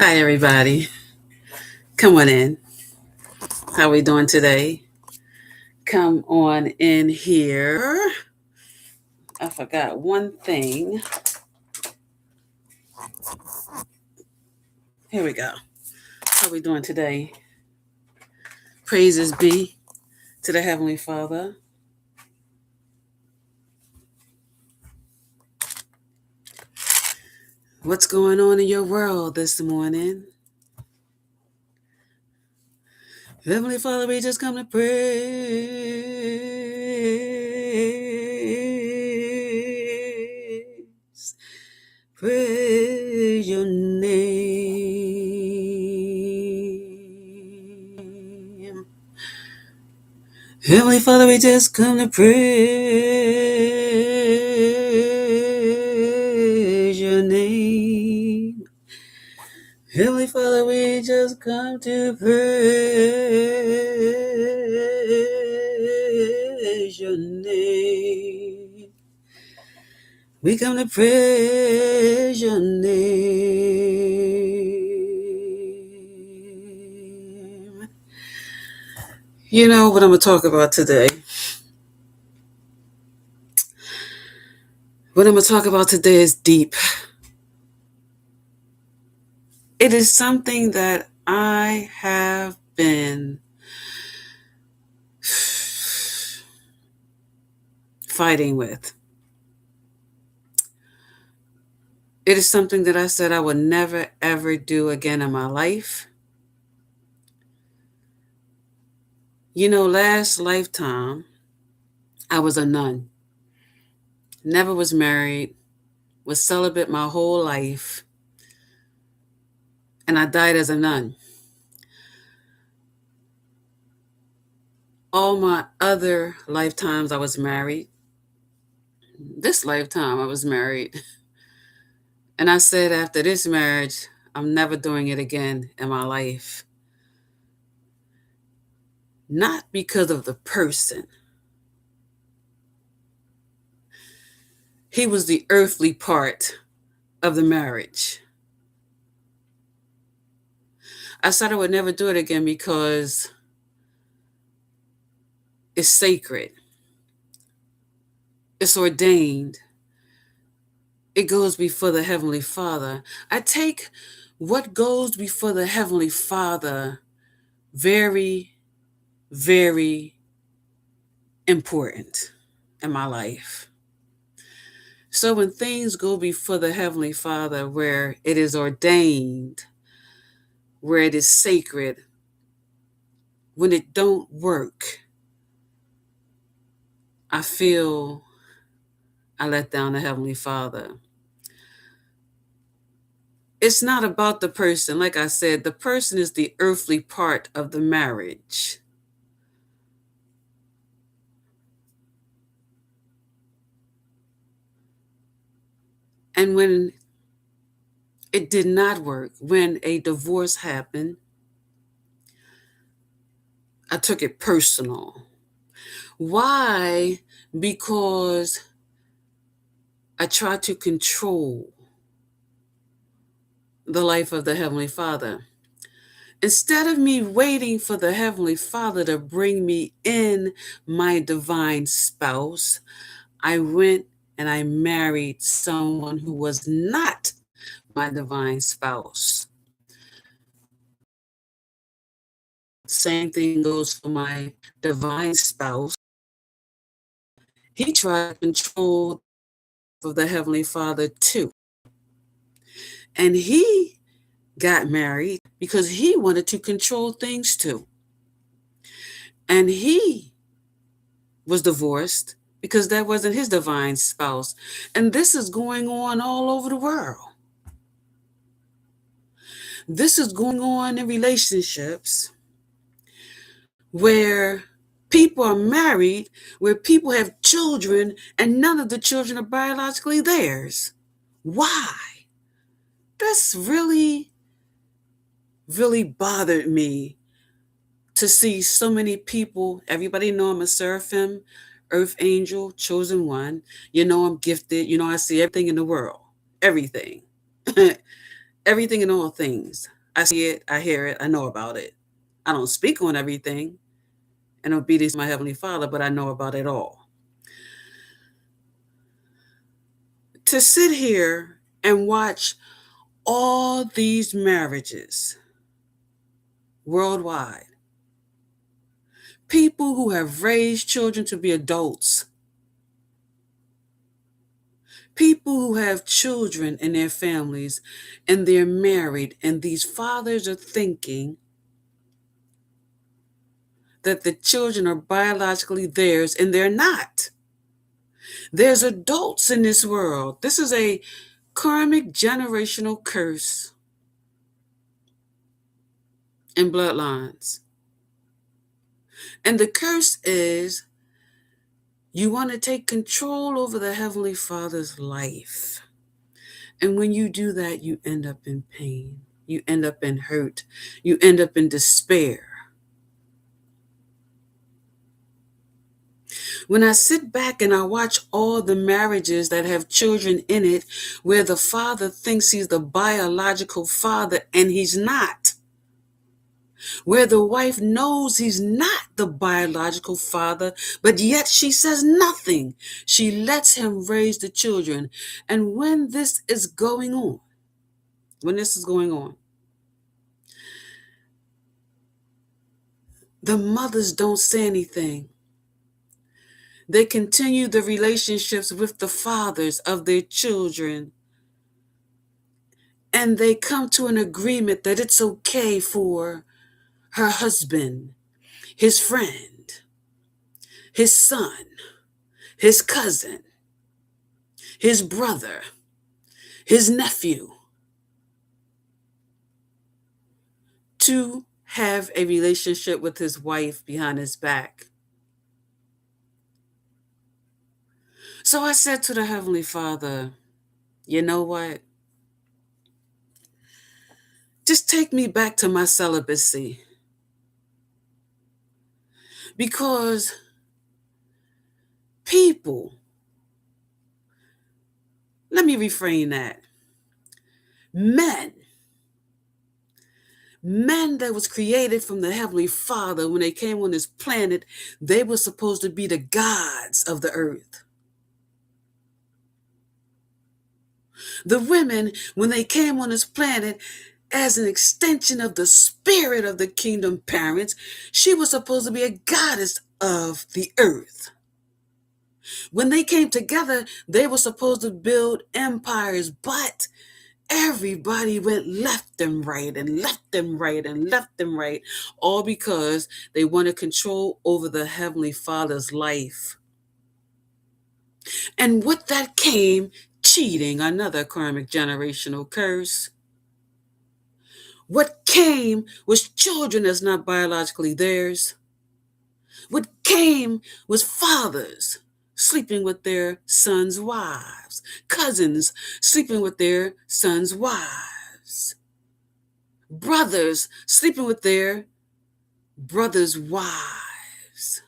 Hi, everybody. Come on in. How we doing today? Come on in here. I forgot one thing. Here we go. How we doing today? Praises be to the Heavenly Father. What's going on in your world this morning? Heavenly Father, we just come to praise. Praise your name. Heavenly Father, we just come to praise your name. Heavenly Father, we just come to praise your name. We come to praise your name. You know what I'm going to talk about today? What I'm going to talk about today is deep. It is something that I have been fighting with. It is something that I said I would never, ever do again in my life. You know, last lifetime, I was a nun. Never was married, was celibate my whole life, and I died as a nun. All my other lifetimes, I was married. This lifetime, I was married. And I said after this marriage, I'm never doing it again in my life. Not because of the person. He was the earthly part of the marriage. I said I would never do it again because it's sacred. It's ordained. It goes before the Heavenly Father. I take what goes before the Heavenly Father very, very important in my life. So when things go before the Heavenly Father where it is ordained, where it is sacred, when it don't work, I feel I let down the Heavenly Father. It's not about the person. Like I said, the person is the earthly part of the marriage. And when it did not work, when a divorce happened, I took it personal. Why? Because I tried to control the life of the Heavenly Father. Instead of me waiting for the Heavenly Father to bring me in my divine spouse, I went and I married someone who was not my divine spouse. Same thing goes for my divine spouse. He tried to control of the Heavenly Father too. And he got married because he wanted to control things too. And he was divorced because that wasn't his divine spouse. And this is going on all over the world. This is going on in relationships where people are married, where people have children, and none of the children are biologically theirs. Why? That's really, really bothered me to see so many people. Everybody know I'm a seraphim, earth angel, chosen one. You know I'm gifted. You know I see everything in the world. Everything. everything and all things. I see it, I hear it, I know about it. I don't speak on everything in obedience to my Heavenly Father, but I know about it all. To sit here and watch all these marriages worldwide, people who have raised children to be adults, people who have children in their families and they're married, and these fathers are thinking that the children are biologically theirs, and they're not. There's adults in this world. This is a karmic generational curse in bloodlines. And the curse is you want to take control over the Heavenly Father's life. And when you do that, you end up in pain. You end up in hurt. You end up in despair. When I sit back and I watch all the marriages that have children in it, where the father thinks he's the biological father and he's not, where the wife knows he's not the biological father, but yet she says nothing. She lets him raise the children. And when this is going on, the mothers don't say anything. They continue the relationships with the fathers of their children. And they come to an agreement that it's okay for her husband, his friend, his son, his cousin, his brother, his nephew, to have a relationship with his wife behind his back. So I said to the Heavenly Father, you know what? Just take me back to my celibacy. Because people, let me reframe that. Men that was created from the Heavenly Father, when they came on this planet, they were supposed to be the gods of the earth. The women, when they came on this planet, as an extension of the spirit of the kingdom parents, she was supposed to be a goddess of the earth. When they came together, they were supposed to build empires, but everybody went left and right and left and right and left and right, all because they wanted control over the Heavenly Father's life. And with that came cheating, another karmic generational curse. What came was children that's not biologically theirs. What came was fathers sleeping with their sons' wives, cousins sleeping with their sons' wives, brothers sleeping with their brothers' wives.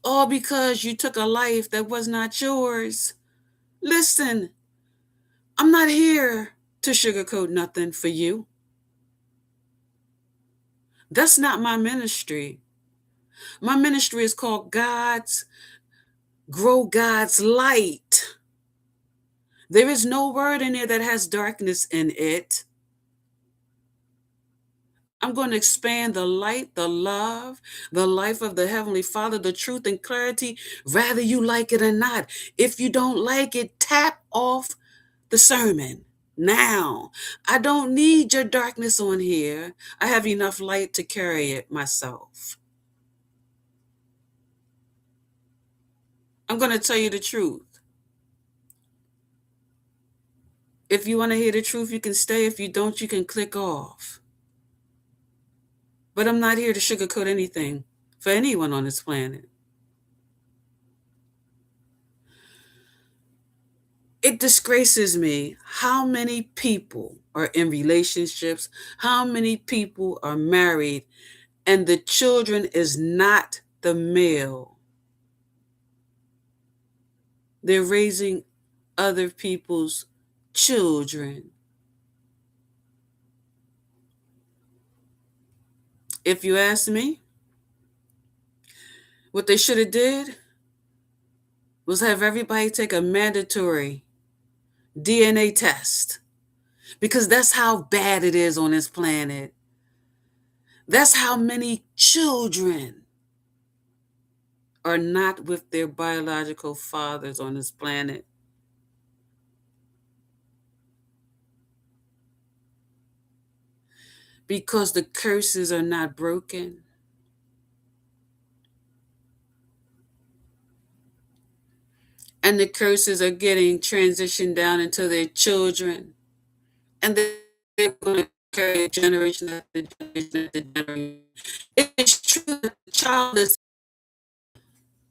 All because you took a life that was not yours. Listen, I'm not here to sugarcoat nothing for you. That's not my ministry. My ministry is called Grow God's Light. There is no word in there that has darkness in it. I'm going to expand the light, the love, the life of the Heavenly Father, the truth and clarity, whether you like it or not. If you don't like it, tap off the sermon now. I don't need your darkness on here. I have enough light to carry it myself. I'm going to tell you the truth. If you want to hear the truth, you can stay. If you don't, you can click off. But I'm not here to sugarcoat anything for anyone on this planet. It disgraces me how many people are in relationships, how many people are married, and the children is not the male. They're raising other people's children. If you ask me, what they should have did was have everybody take a mandatory DNA test, because that's how bad it is on this planet. That's how many children are not with their biological fathers on this planet. Because the curses are not broken. And the curses are getting transitioned down into their children. And they're going to carry generation after generation after generation. It's true that the child is,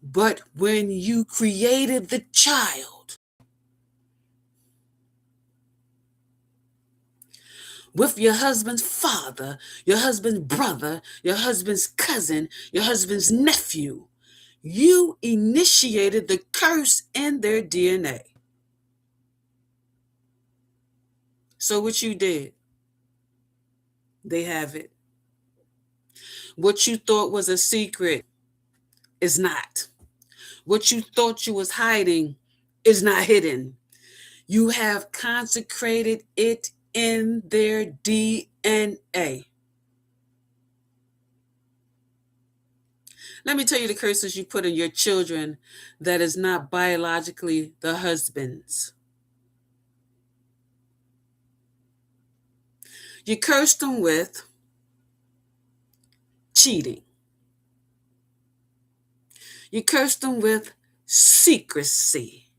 but when you created the child with your husband's father, your husband's brother, your husband's cousin, your husband's nephew, you initiated the curse in their DNA. So what you did, they have it. What you thought was a secret is not. What you thought you was hiding is not hidden. You have consecrated it in their DNA. Let me tell you the curses you put in your children that is not biologically the husband's. You cursed them with cheating. You cursed them with secrecy.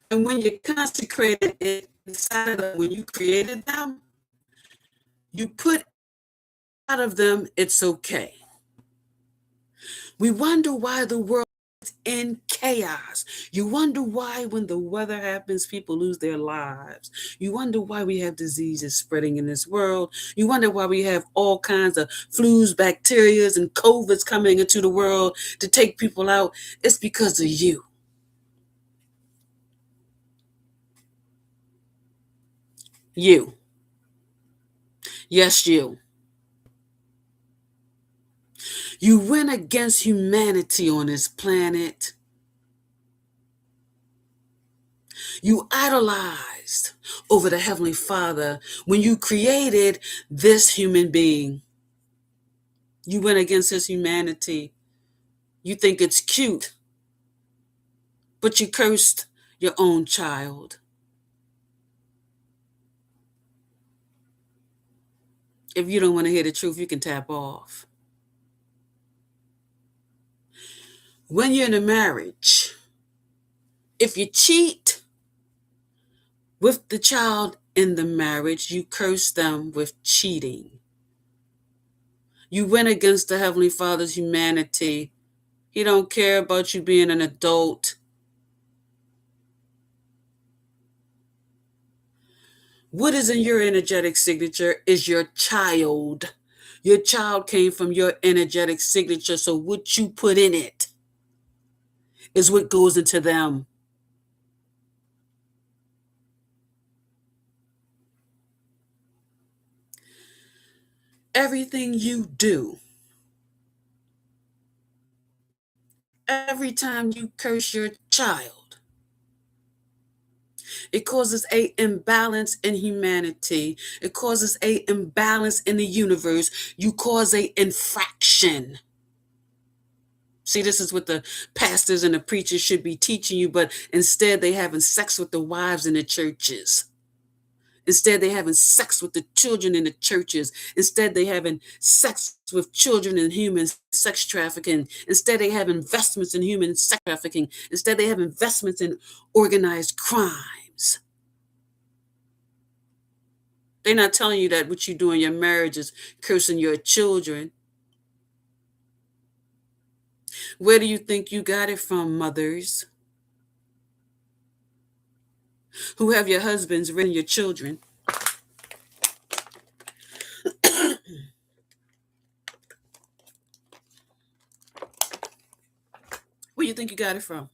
And when you consecrated it inside of them, when you created them, you put out of them, it's okay. We wonder why the world is in chaos. You wonder why when the weather happens, people lose their lives. You wonder why we have diseases spreading in this world. You wonder why we have all kinds of flus, bacterias, and COVIDs coming into the world to take people out. It's because of you. You. Yes, you. You went against humanity on this planet. You idolized over the Heavenly Father when you created this human being. You went against his humanity. You think it's cute, but you cursed your own child. If you don't want to hear the truth, you can tap off. When you're in a marriage, if you cheat with the child in the marriage, you curse them with cheating. You went against the Heavenly Father's humanity. He don't care about you being an adult. What is in your energetic signature is your child. Your child came from your energetic signature, so what you put in it is what goes into them. Everything you do, every time you curse your child, it causes a imbalance in humanity. It causes a imbalance in the universe. You cause a infraction. See, this is what the pastors and the preachers should be teaching you, but instead they having sex with the wives in the churches. Instead, they're having sex with the children in the churches. Instead, they're having sex with children in human sex trafficking. Instead, they have investments in human sex trafficking. Instead, they have investments in organized crimes. They're not telling you that what you do in your marriage is cursing your children. Where do you think you got it from, mothers who have your husbands raising your children? Where you think you got it from?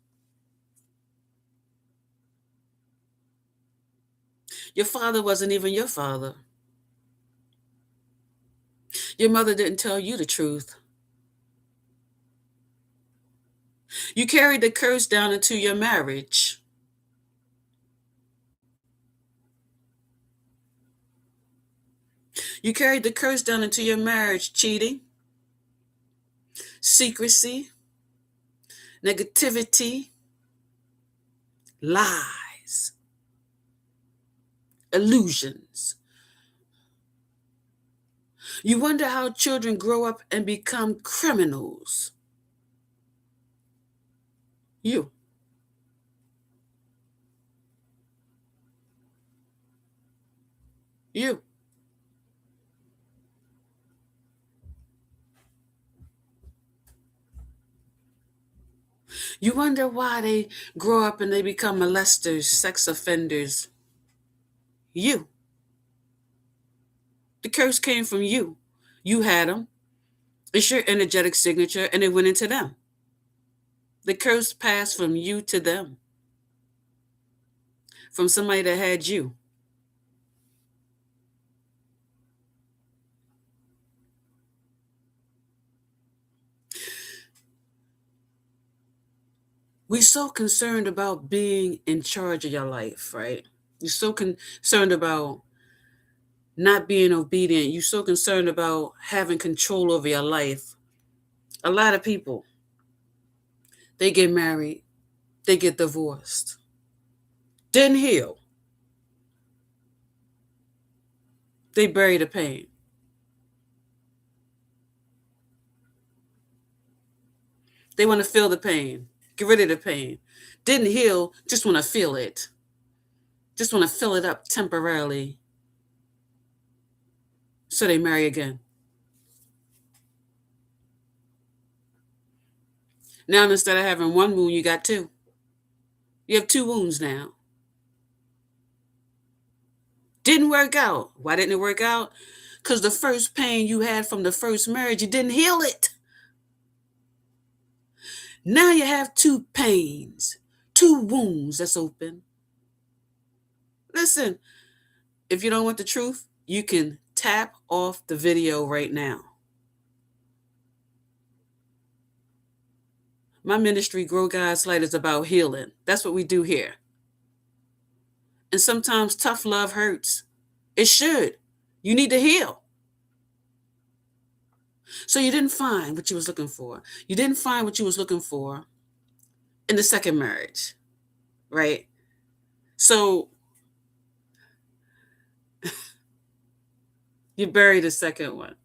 Your father wasn't even your father. Your mother didn't tell you the truth. You carried the curse down into your marriage. You carried the curse down into your marriage, cheating, secrecy, negativity, lies, illusions. You wonder how children grow up and become criminals. You. You. You wonder why they grow up and they become molesters, sex offenders. You. The curse came from you. You had them. It's your energetic signature, and it went into them. The curse passed from you to them, from somebody that had you. We're so concerned about being in charge of your life, right? You're so concerned about not being obedient. You're so concerned about having control over your life. A lot of people, they get married, they get divorced, didn't heal, they bury the pain. They want to feel the pain, get rid of the pain. Didn't heal, just want to feel it. Just want to fill it up temporarily. So they marry again. Now instead of having one wound, you got two. You have two wounds now. Didn't work out. Why didn't it work out? Because the first pain you had from the first marriage, you didn't heal it. Now you have two pains, two wounds that's open. Listen, if you don't want the truth, you can tap off the video right now. My ministry, Grow God's Light, is about healing. That's what we do here. And sometimes tough love hurts. It should. You need to heal. So you didn't find what you was looking for. You didn't find what you was looking for in the second marriage, right? So you buried the second one.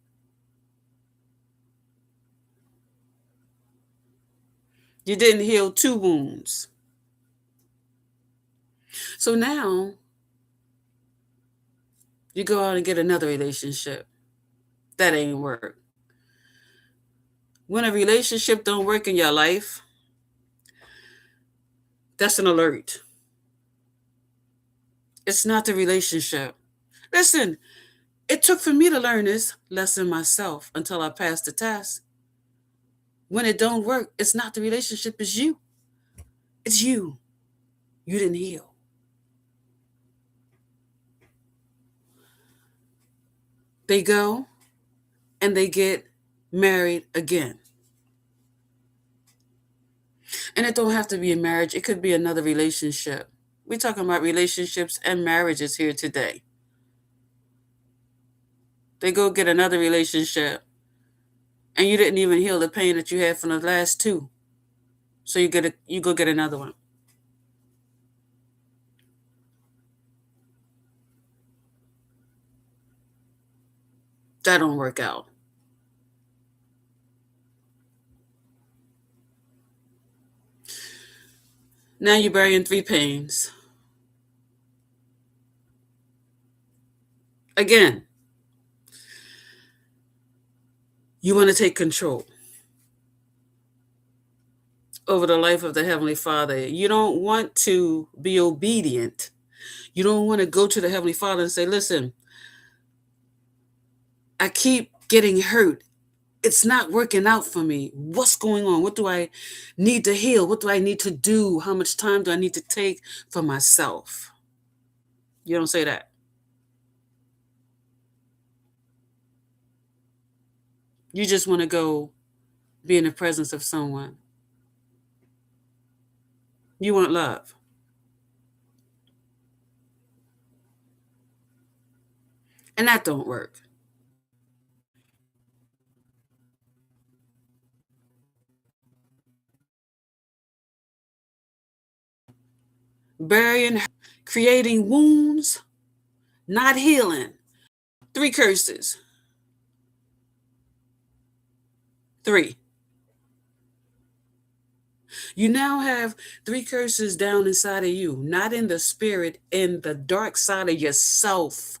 You didn't heal two wounds. So now you go out and get another relationship. That ain't work. When a relationship don't work in your life, that's an alert. It's not the relationship. Listen, it took for me to learn this lesson myself until I passed the test. When it don't work, it's not the relationship, it's you. It's you. You didn't heal. They go and they get married again. And it don't have to be a marriage. It could be another relationship. We're talking about relationships and marriages here today. They go get another relationship and you didn't even heal the pain that you had from the last two. So you go get another one. That don't work out. Now you're burying three pains. Again, you want to take control over the life of the Heavenly Father. You don't want to be obedient. You don't want to go to the Heavenly Father and say, listen, I keep getting hurt It's not working out for me. What's going on? What do I need to heal? What do I need to do? How much time do I need to take for myself? You don't say that. You just want to go be in the presence of someone. You want love. And that don't work. Burying, creating wounds, not healing. 3 curses. 3. You now have 3 curses down inside of you, not in the spirit, in the dark side of yourself.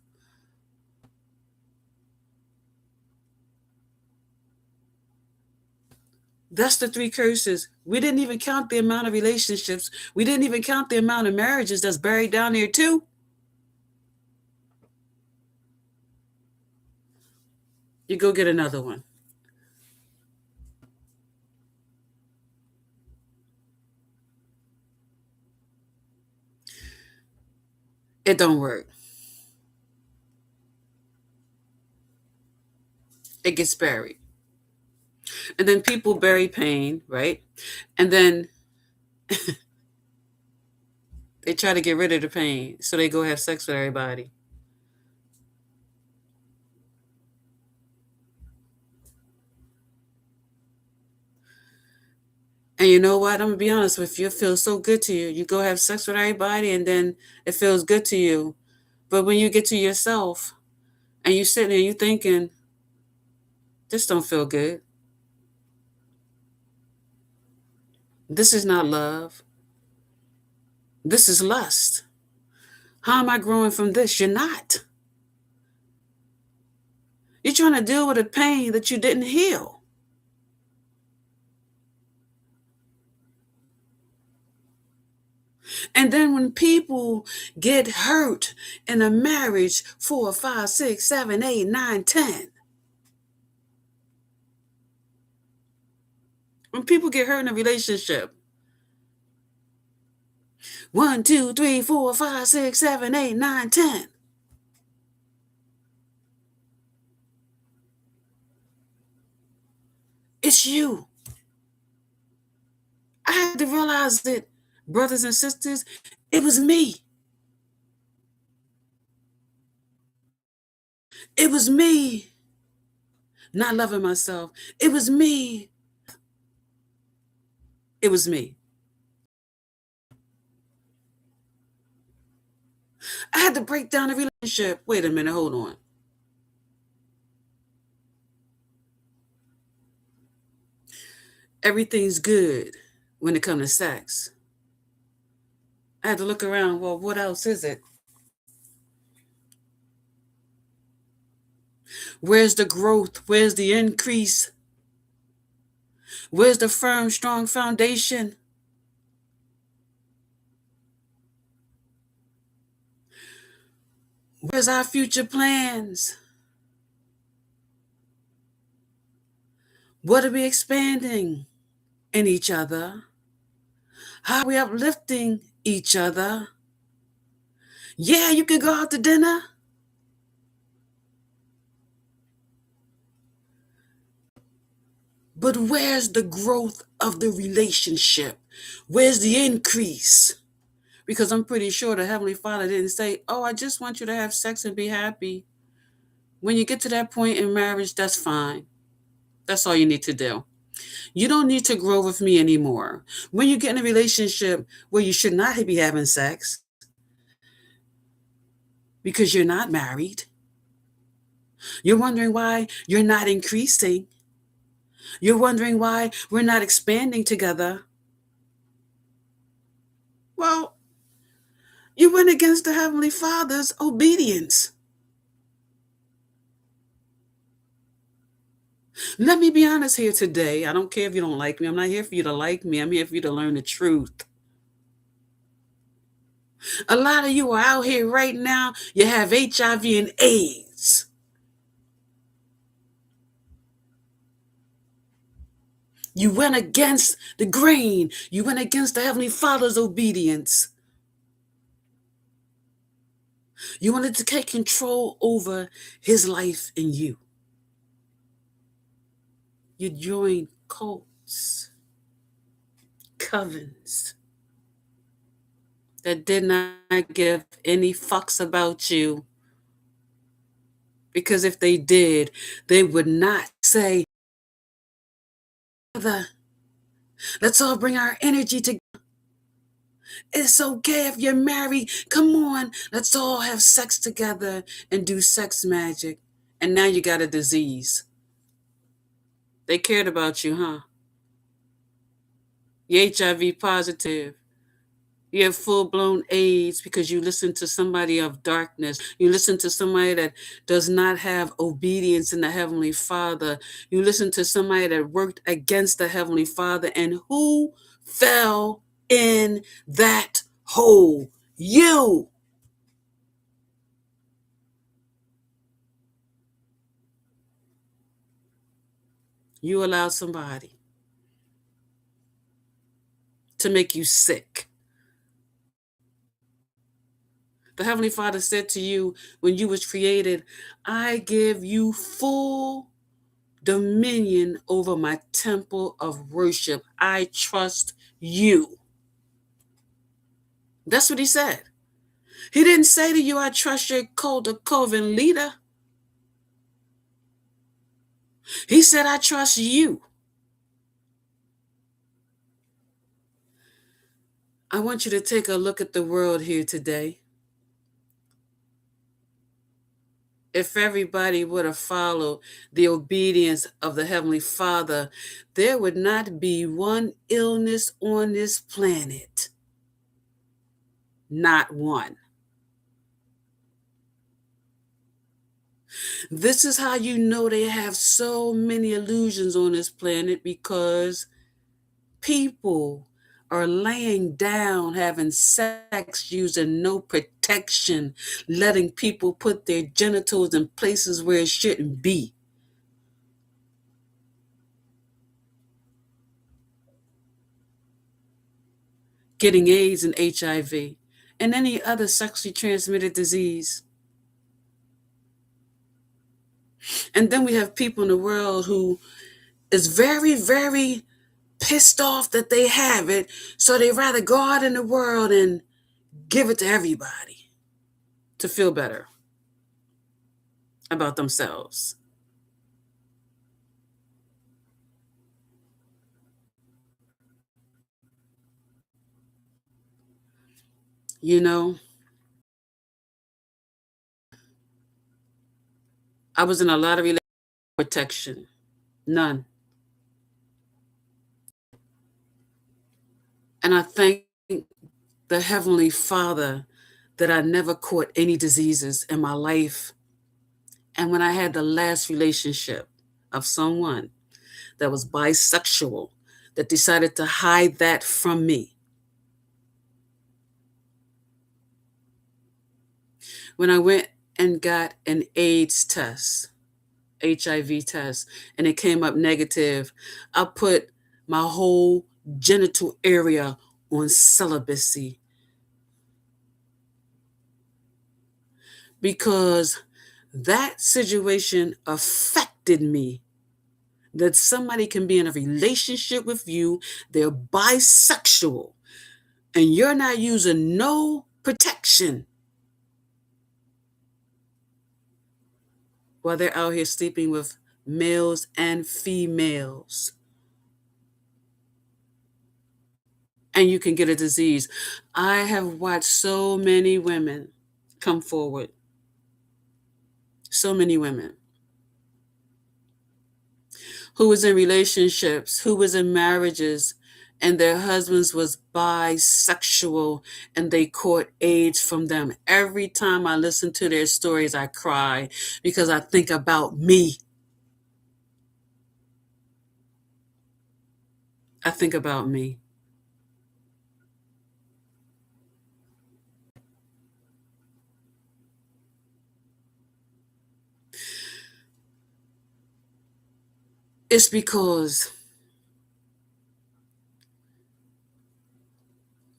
That's the 3 curses. We didn't even count the amount of relationships. We didn't even count the amount of marriages that's buried down there too. You go get another one. It don't work. It gets buried. And then people bury pain, right? And then they try to get rid of the pain. So they go have sex with everybody. And you know what? I'm going to be honest with you. It feels so good to you. You go have sex with everybody and then it feels good to you. But when you get to yourself and you sitting there, you thinking, this don't feel good. This is not love. This is lust. How am I growing from this? You're not. You're trying to deal with a pain that you didn't heal. And then when people get hurt in a marriage, 4, 5, 6, 7, 8, 9, 10. When people get hurt in a relationship, 1, 2, 3, 4, 5, 6, 7, 8, 9, 10. It's you. I had to realize that, brothers and sisters, it was me. It was me not loving myself. It was me. It was me. I had to break down the relationship. Wait a minute, hold on. Everything's good when it comes to sex. I had to look around. Well, what else is it? Where's the growth? Where's the increase? Where's the firm, strong foundation? Where's our future plans? What are we expanding in each other? How are we uplifting each other? Yeah, you can go out to dinner. But where's the growth of the relationship? Where's the increase? Because I'm pretty sure the Heavenly Father didn't say, oh, I just want you to have sex and be happy. When you get to that point in marriage, that's fine. That's all you need to do. You don't need to grow with me anymore. When you get in a relationship where you should not be having sex because you're not married, you're wondering why you're not increasing. You're wondering why we're not expanding together. Well, you went against the Heavenly Father's obedience. Let me be honest here today. I don't care if you don't like me. I'm not here for you to like me. I'm here for you to learn the truth. A lot of you are out here right now. You have HIV and AIDS. You went against the grain. You went against the Heavenly Father's obedience. You wanted to take control over his life in you. You joined cults, covens that did not give any fucks about you. Because if they did, they would not say, let's all bring our energy together. It's okay if you're married. Come on, let's all have sex together and do sex magic. And now you got a disease. They cared about you, huh? You're HIV positive. You have full-blown AIDS because you listen to somebody of darkness. You listen to somebody that does not have obedience in the Heavenly Father. You listen to somebody that worked against the Heavenly Father. And who fell in that hole? You. You allowed somebody to make you sick. The Heavenly Father said to you when you was created, I give you full dominion over my temple of worship. I trust you. That's what he said. He didn't say to you, I trust your cult or coven leader. He said, I trust you. I want you to take a look at the world here today. If everybody would have followed the obedience of the Heavenly Father, there would not be one illness on this planet. Not one. This is how you know they have so many illusions on this planet, because people are laying down, having sex, using no protection, letting people put their genitals in places where it shouldn't be. Getting AIDS and HIV and any other sexually transmitted disease. And then we have people in the world who is very, very pissed off that they have it, so they rather go out in the world and give it to everybody to feel better about themselves. You know, I was in a lot of protection. None. And I thank the Heavenly Father that I never caught any diseases in my life. And when I had the last relationship of someone that was bisexual, that decided to hide that from me, when I went and got an AIDS test, HIV test, and it came up negative, I put my whole genital area on celibacy, because that situation affected me. That somebody can be in a relationship with you, they're bisexual, and you're not using no protection while they're out here sleeping with males and females. And you can get a disease. I have watched so many women come forward. So many women who was in relationships, who was in marriages, and their husbands was bisexual, and they caught AIDS from them. Every time I listen to their stories, I cry because I think about me. I think about me. It's because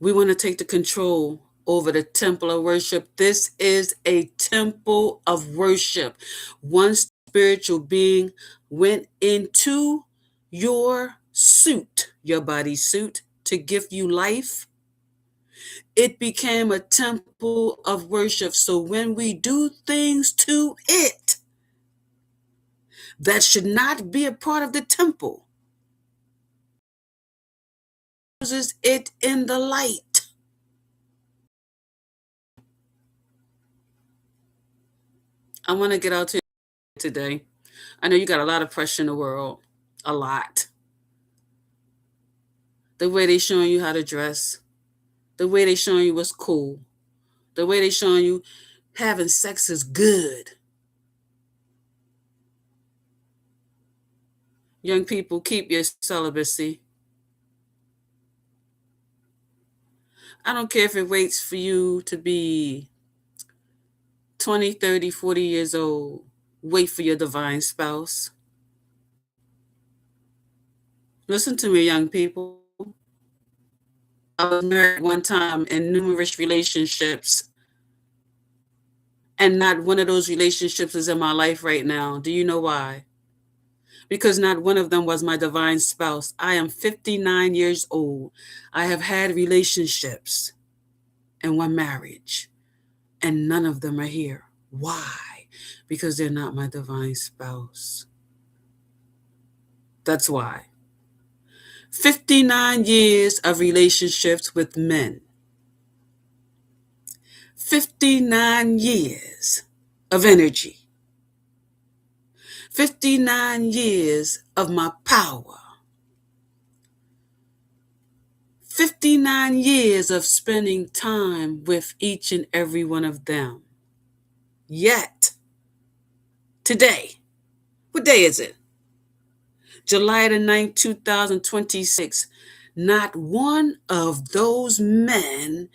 We want to take the control over the temple of worship. This is a temple of worship. One spiritual being went into your suit, your body suit, to give you life. It became a temple of worship. So when we do things to it that should not be a part of the temple, uses it in the light. I want to get out to today. I know you got a lot of pressure in the world, a lot. The way they showing you how to dress, the way they showing you what's cool, the way they showing you having sex is good. Young people, keep your celibacy. I don't care if it waits for you to be 20, 30, 40 years old. Wait for your divine spouse. Listen to me, young people. I was married one time in numerous relationships, and not one of those relationships is in my life right now. Do you know why? Because not one of them was my divine spouse. I am 59 years old. I have had relationships and one marriage, and none of them are here. Why? Because they're not my divine spouse. That's why. 59 years of relationships with men. 59 years of energy. 59 years of my power. 59 years of spending time with each and every one of them. Yet, today, what day is it? July the 9th, 2026. Not one of those men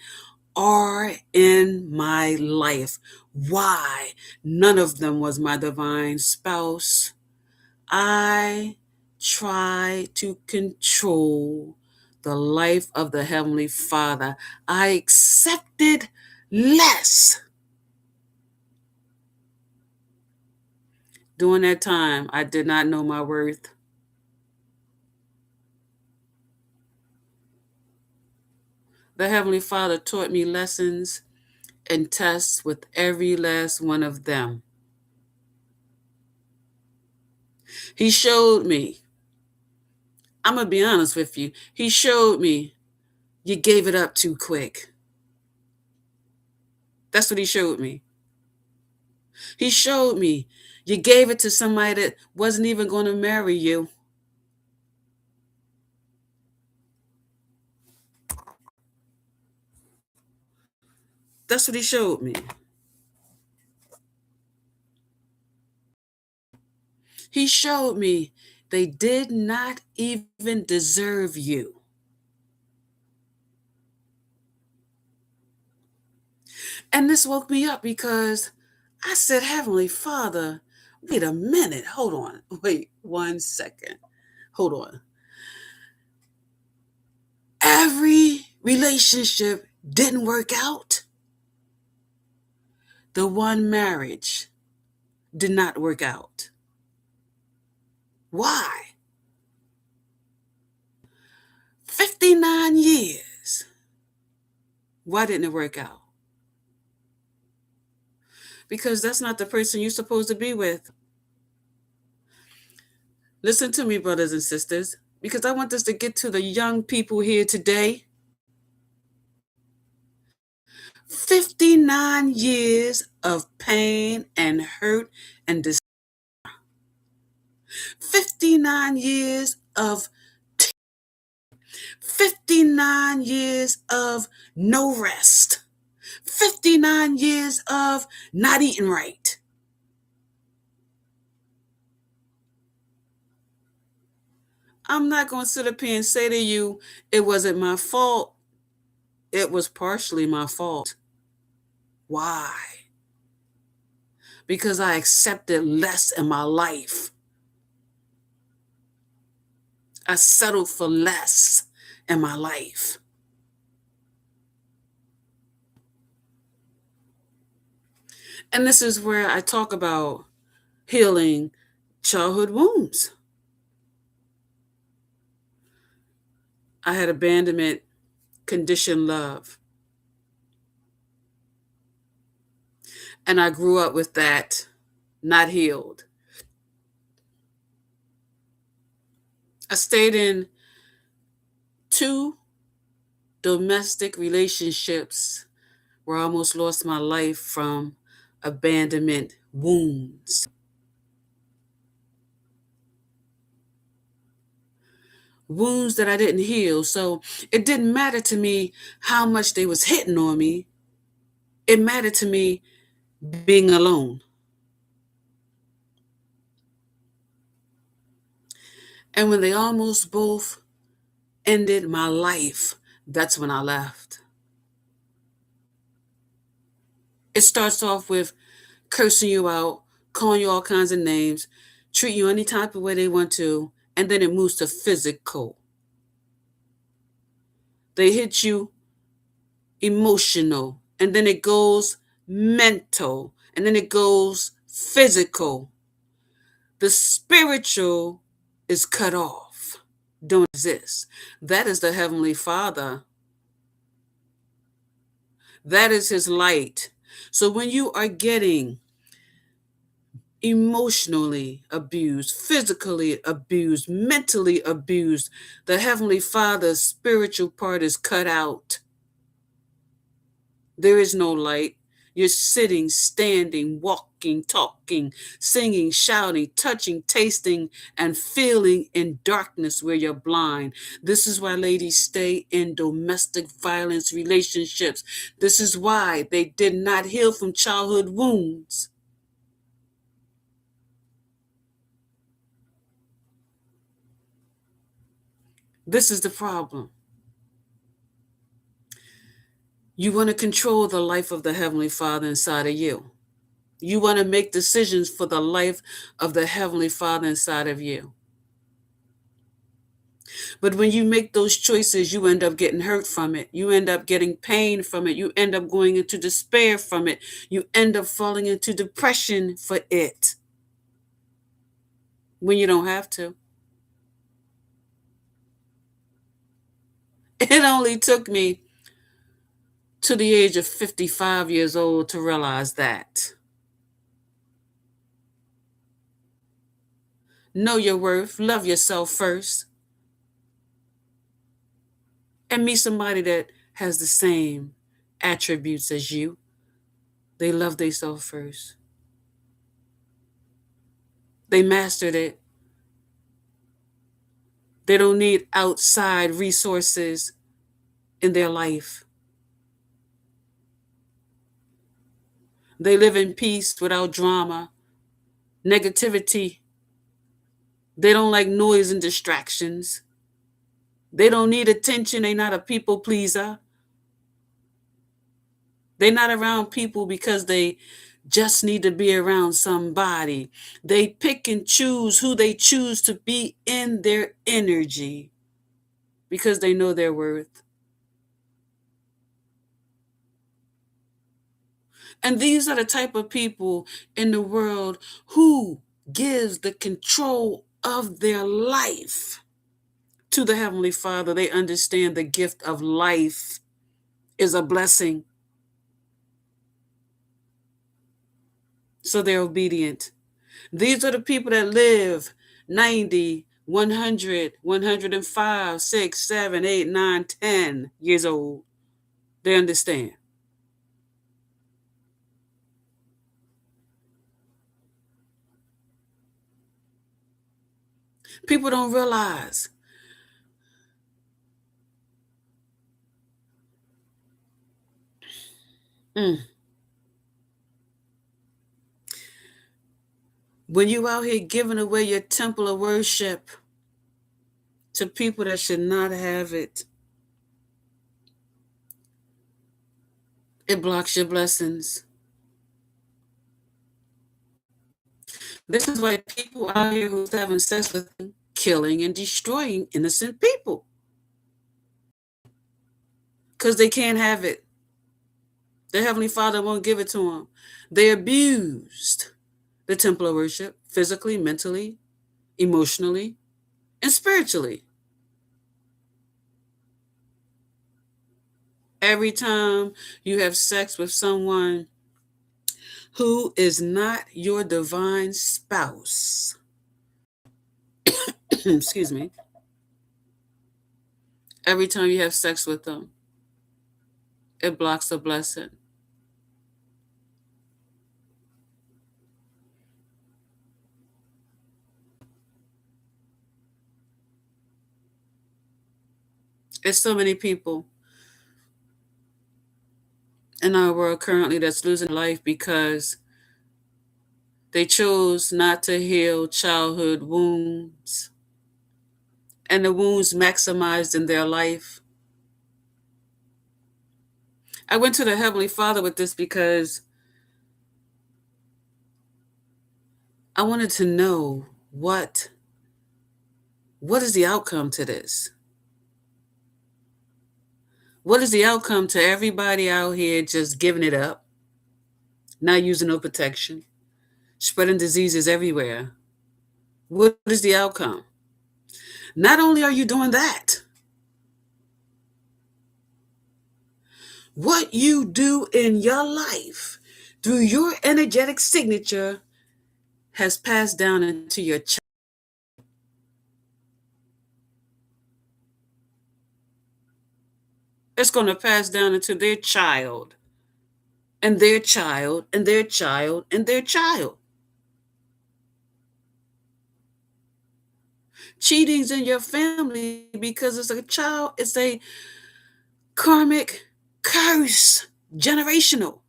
are in my life. Why? None of them was my divine spouse. I try to control the life of the Heavenly Father. I accepted less. During that time, I did not know my worth. The Heavenly Father taught me lessons and tests with every last one of them. He showed me, I'm going to be honest with you, he showed me you gave it up too quick. That's what he showed me. He showed me you gave it to somebody that wasn't even going to marry you. That's what he showed me. He showed me they did not even deserve you. And this woke me up because I said, Heavenly Father, wait a minute. Hold on. Wait 1 second. Hold on. Every relationship didn't work out. The one marriage did not work out. Why? 59 years. Why didn't it work out? Because that's not the person you're supposed to be with. Listen to me, brothers and sisters, because I want this to get to the young people here today. 59 years of pain and hurt and 59 years of 59 years of no rest. 59 years of not eating right. I'm not going to sit up here and say to you, it wasn't my fault. It was partially my fault. Why? Because I accepted less in my life. I settled for less in my life. And this is where I talk about healing childhood wounds. I had abandonment, conditioned love. And I grew up with that, not healed. I stayed in 2 domestic relationships where I almost lost my life from abandonment wounds. Wounds that I didn't heal. So it didn't matter to me how much they was hitting on me. It mattered to me being alone. And when they almost both ended my life, that's when I left. It starts off with cursing you out, calling you all kinds of names, treat you any type of way they want to, and then it moves to physical. They hit you emotional, and then it goes mental, and then it goes physical. The spiritual is cut off, don't exist. That is the Heavenly Father. That is His light. So when you are getting emotionally abused, physically abused, mentally abused, the Heavenly Father's spiritual part is cut out. There is no light. You're sitting, standing, walking, talking, singing, shouting, touching, tasting, and feeling in darkness where you're blind. This is why ladies stay in domestic violence relationships. This is why they did not heal from childhood wounds. This is the problem. You want to control the life of the Heavenly Father inside of you. You want to make decisions for the life of the Heavenly Father inside of you. But when you make those choices, you end up getting hurt from it. You end up getting pain from it. You end up going into despair from it. You end up falling into depression for it when you don't have to. It only took me to the age of 55 years old to realize that. Know your worth. Love yourself first. And meet somebody that has the same attributes as you. They love themselves first. They mastered it. They don't need outside resources in their life. They live in peace without drama, negativity. They don't like noise and distractions. They don't need attention. They're not a people pleaser. They're not around people because they just need to be around somebody. They pick and choose who they choose to be in their energy because they know their worth. And these are the type of people in the world who gives the control of their life to the Heavenly Father. They understand the gift of life is a blessing. So they're obedient. These are the people that live 90, 100, 105, 6, 7, 8, 9, 10 years old. They understand. People don't realize when you out here giving away your temple of worship to people that should not have it, it blocks your blessings. This is why people out here who's having sex with them, killing and destroying innocent people. Because they can't have it. Their Heavenly Father won't give it to them. They abused the temple of worship physically, mentally, emotionally, and spiritually. Every time you have sex with someone who is not your divine spouse, excuse me, every time you have sex with them, it blocks a blessing. There's so many people in our world currently that's losing life because they chose not to heal childhood wounds, and the wounds maximized in their life. I went to the Heavenly Father with this because I wanted to know what is the outcome to this? What is the outcome to everybody out here just giving it up, not using no protection, spreading diseases everywhere? What is the outcome? Not only are you doing that, what you do in your life through your energetic signature has passed down into your child. It's going to pass down into their child and their child and their child and their child. Cheating's in your family because it's a child, it's a karmic curse, generational.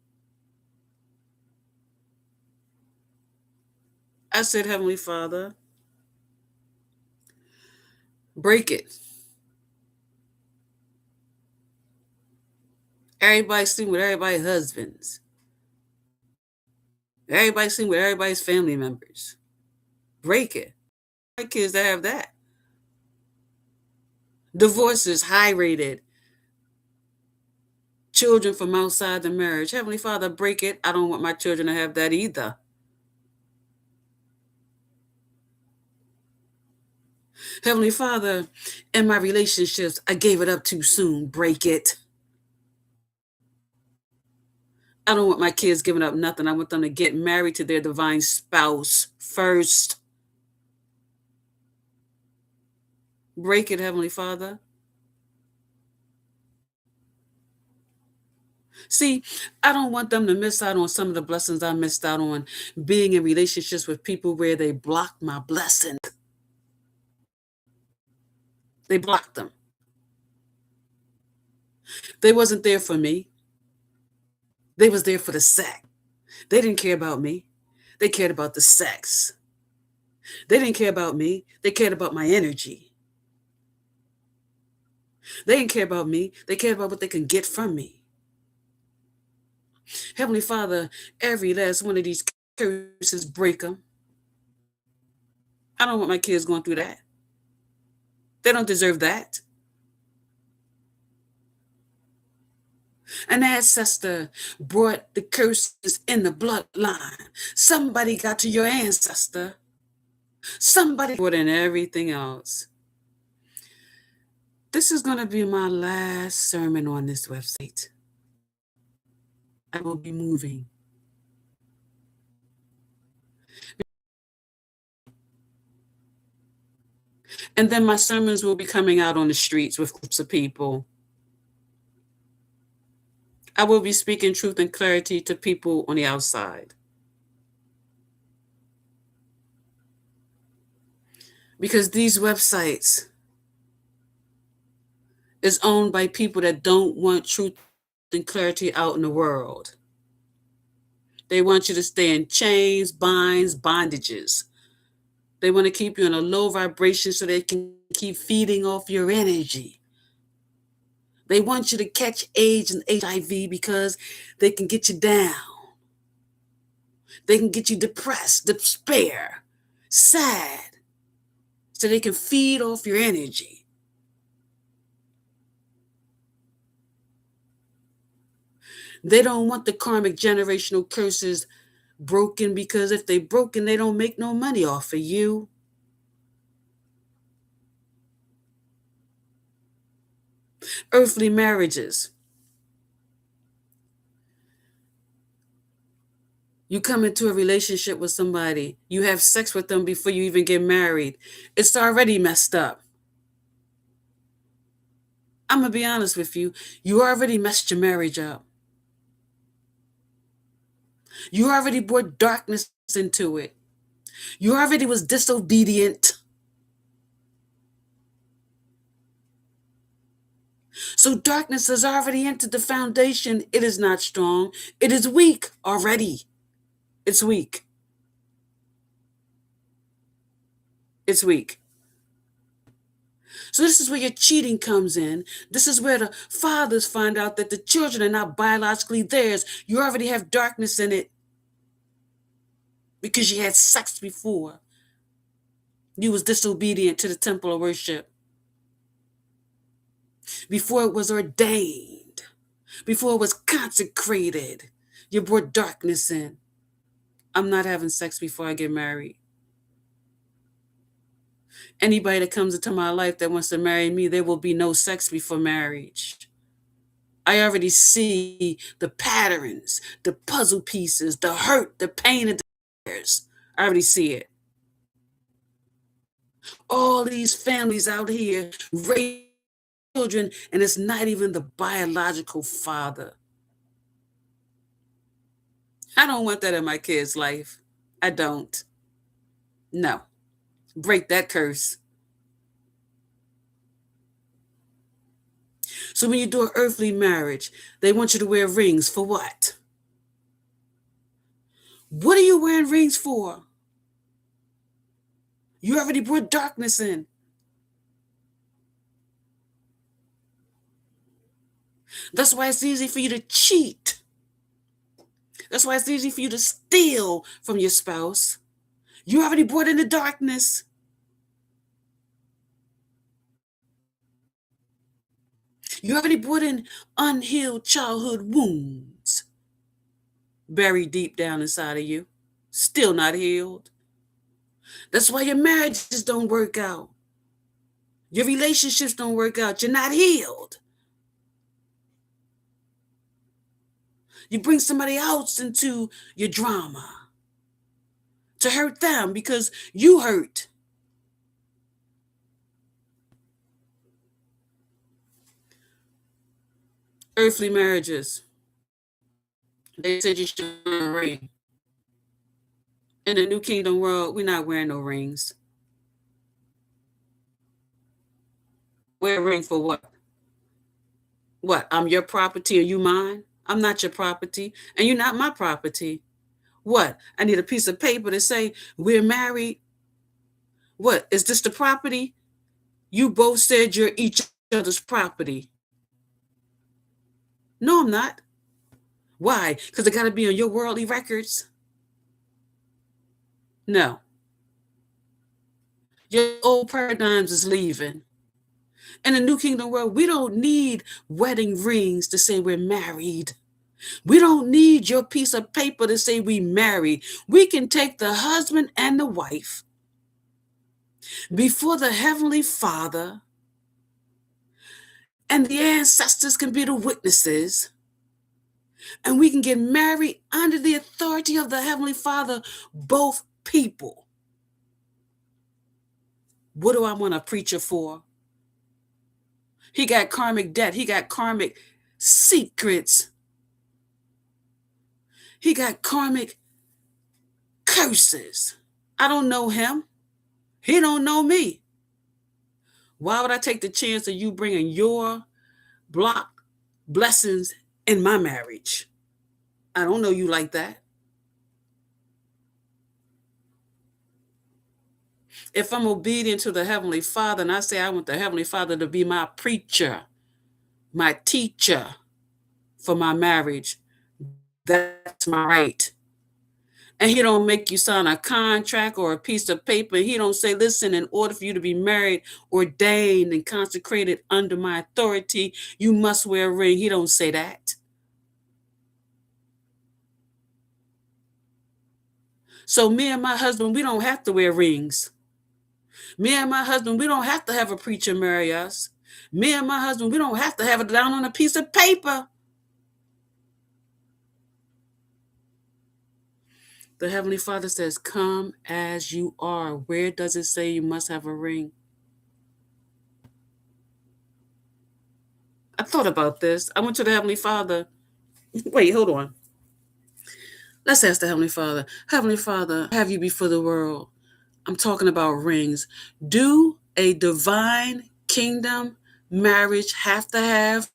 I said, Heavenly Father, break it. Everybody sleeping with everybody's husbands. Everybody sleeping with everybody's family members. Break it. Kids that have that. Divorces high rated. Children from outside the marriage. Heavenly Father, break it. I don't want my children to have that either. Heavenly Father, in my relationships, I gave it up too soon. Break it. I don't want my kids giving up nothing. I want them to get married to their divine spouse first. Break it, Heavenly Father. See, I don't want them to miss out on some of the blessings I missed out on being in relationships with people where they blocked my blessings. They blocked them. They wasn't there for me. They was there for the sex. They didn't care about me. They cared about the sex. They didn't care about me. They cared about my energy. They didn't care about me. They cared about what they can get from me. Heavenly Father, every last one of these curses, break them. I don't want my kids going through that. They don't deserve that. An ancestor brought the curses in the bloodline. Somebody got to your ancestor. Somebody brought in everything else. This is going to be my last sermon on this website. I will be moving. And then my sermons will be coming out on the streets with groups of people. I will be speaking truth and clarity to people on the outside. Because these websites is owned by people that don't want truth and clarity out in the world. They want you to stay in chains, binds, bondages. They want to keep you in a low vibration so they can keep feeding off your energy. They want you to catch AIDS and HIV because they can get you down. They can get you depressed, despair, sad, so they can feed off your energy. They don't want the karmic generational curses broken, because if they broken, they don't make no money off of you. Earthly marriages. You come into a relationship with somebody, you have sex with them before you even get married. It's already messed up. I'm going to be honest with you. You already messed your marriage up. You already brought darkness into it. You already was disobedient. So darkness has already entered the foundation. It is not strong. It is weak already. It's weak. It's weak. So this is where your cheating comes in. This is where the fathers find out that the children are not biologically theirs. You already have darkness in it because you had sex before. You was disobedient to the temple of worship. Before it was ordained. Before it was consecrated. You brought darkness in. I'm not having sex before I get married. Anybody that comes into my life that wants to marry me, there will be no sex before marriage. I already see the patterns, the puzzle pieces, the hurt, the pain, and the tears. I already see it. All these families out here raise children, and it's not even the biological father. I don't want that in my kid's life. I don't. No. Break that curse. So when you do an earthly marriage, they want you to wear rings for what? What are you wearing rings for? You already brought darkness in. That's why it's easy for you to cheat. That's why it's easy for you to steal from your spouse. You already brought in the darkness. You already brought in unhealed childhood wounds buried deep down inside of you, still not healed. That's why your marriages don't work out. Your relationships don't work out. You're not healed. You bring somebody else into your drama to hurt them because you hurt. Earthly marriages. They said you should wear a ring. In the New Kingdom world, we're not wearing no rings. Wear a ring for what? What? I'm your property or you mine? I'm not your property, and you're not my property. What? I need a piece of paper to say we're married. What? Is this the property? You both said you're each other's property. No, I'm not. Why? Because it got to be on your worldly records. No. Your old paradigms is leaving. In the New Kingdom world, we don't need wedding rings to say we're married. We don't need your piece of paper to say we married. We can take the husband and the wife before the Heavenly Father, and the ancestors can be the witnesses, and we can get married under the authority of the Heavenly Father, both people. What do I want a preacher for? He got karmic debt. He got karmic secrets. He got karmic curses. I don't know him. He don't know me. Why would I take the chance of you bringing your block blessings in my marriage? I don't know you like that. If I'm obedient to the Heavenly Father and I say I want the Heavenly Father to be my preacher, my teacher for my marriage, that's my right. And he don't make you sign a contract or a piece of paper. He don't say, listen, in order for you to be married, ordained and consecrated under my authority, you must wear a ring. He don't say that. So me and my husband, we don't have to wear rings. Me and my husband, we don't have to have a preacher marry us. Me and my husband, we don't have to have it down on a piece of paper. The Heavenly Father says, come as you are. Where does it say you must have a ring? I thought about this. I went to the Heavenly Father. Wait, hold on. Let's ask the Heavenly Father. Heavenly Father, have you before the world? I'm talking about rings. Do a divine kingdom marriage have to have